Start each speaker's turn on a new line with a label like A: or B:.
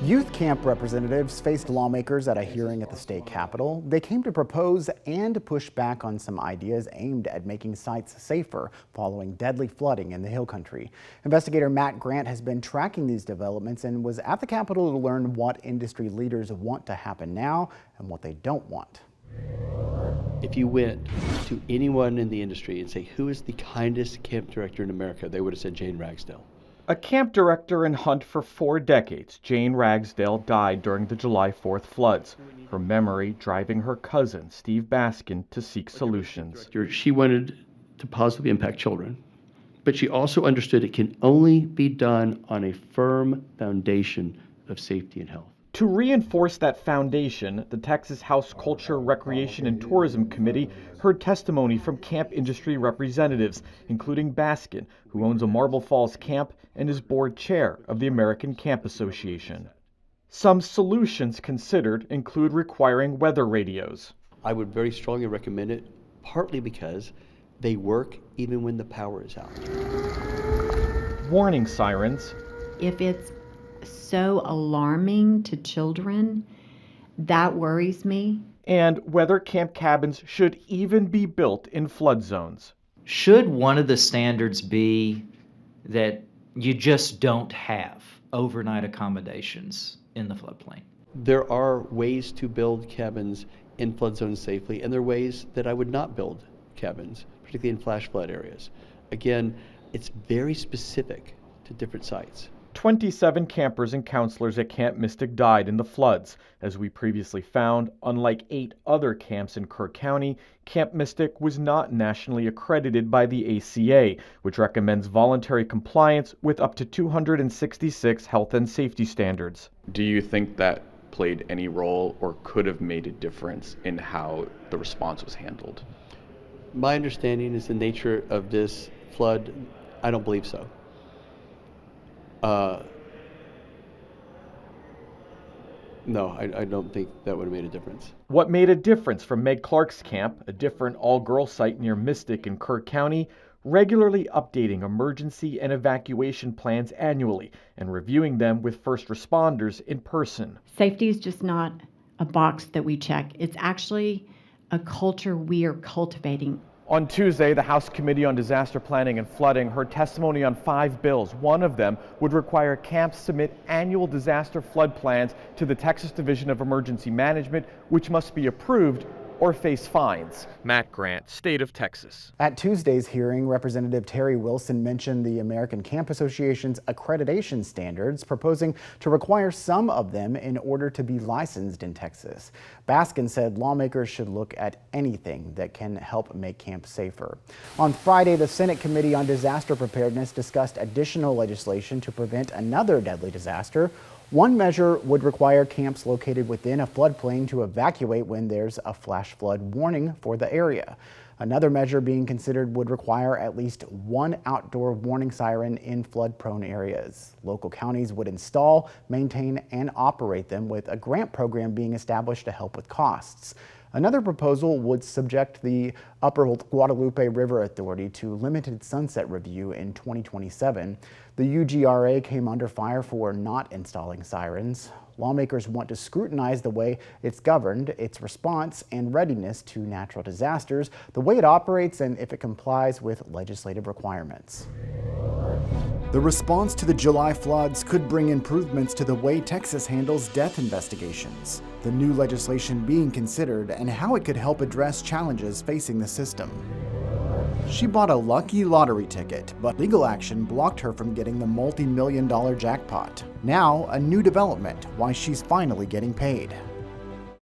A: Youth camp representatives faced lawmakers at a hearing at the state capitol. They came to propose and push back on some ideas aimed at making sites safer following deadly flooding in the Hill Country. Investigator Matt Grant has been tracking these developments and was at the Capitol to learn what industry leaders want to happen now and what they don't want.
B: If you went to anyone in the industry and say, who is the kindest camp director in America, they would have said Jane Ragsdale.
C: A camp director and hunt for 4 decades, Jane Ragsdale died during the July 4th floods, her memory driving her cousin, Steve Baskin, to seek solutions.
B: She wanted to positively impact children, but she also understood it can only be done on a firm foundation of safety and health.
C: To reinforce that foundation, the Texas House Culture, Recreation, and Tourism Committee heard testimony from camp industry representatives, including Baskin, who owns a Marble Falls camp and is board chair of the American Camp Association. Some solutions considered include requiring weather radios.
B: I would very strongly recommend it, partly because they work even when the power is out.
C: Warning sirens.
D: If it's so alarming to children, that worries me.
C: And whether camp cabins should even be built in flood zones.
E: Should one of the standards be that you just don't have overnight accommodations in the floodplain?
B: There are ways to build cabins in flood zones safely, and there are ways that I would not build cabins, particularly in flash flood areas. Again, it's very specific to different sites.
C: 27 campers and counselors at Camp Mystic died in the floods. As we previously found, unlike 8 other camps in Kirk County, Camp Mystic was not nationally accredited by the ACA, which recommends voluntary compliance with up to 266 health and safety standards.
F: Do you think that played any role or could have made a difference in how the response was handled?
B: My understanding is the nature of this flood, I don't believe so. No, I don't think that would have made a difference.
C: What made a difference for Meg Clark's camp, a different all-girl site near Mystic in Kirk County, regularly updating emergency and evacuation plans annually and reviewing them with first responders in person.
D: Safety is just not a box that we check. It's actually a culture we are cultivating.
C: On Tuesday, the House Committee on Disaster Planning and Flooding heard testimony on 5 bills. One of them would require camps submit annual disaster flood plans to the Texas Division of Emergency Management, which must be approved or face fines. Matt Grant, State of Texas.
A: At Tuesday's hearing, Representative Terry Wilson mentioned the American Camp Association's accreditation standards, proposing to require some of them in order to be licensed in Texas. Baskin said lawmakers should look at anything that can help make camps safer. On Friday, the Senate Committee on Disaster Preparedness discussed additional legislation to prevent another deadly disaster. One measure would require camps located within a floodplain to evacuate when there's a flash flood warning for the area. Another measure being considered would require at least one outdoor warning siren in flood-prone areas. Local counties would install, maintain, and operate them, with a grant program being established to help with costs. Another proposal would subject the Upper Guadalupe River Authority to limited sunset review in 2027. The UGRA came under fire for not installing sirens. Lawmakers want to scrutinize the way it's governed, its response and readiness to natural disasters, the way it operates, and if it complies with legislative requirements. The response to the July floods could bring improvements to the way Texas handles death investigations. The new legislation being considered and how it could help address challenges facing the system. She bought a lucky lottery ticket, but legal action blocked her from getting the multi-million-dollar jackpot. Now, a new development, why she's finally getting paid.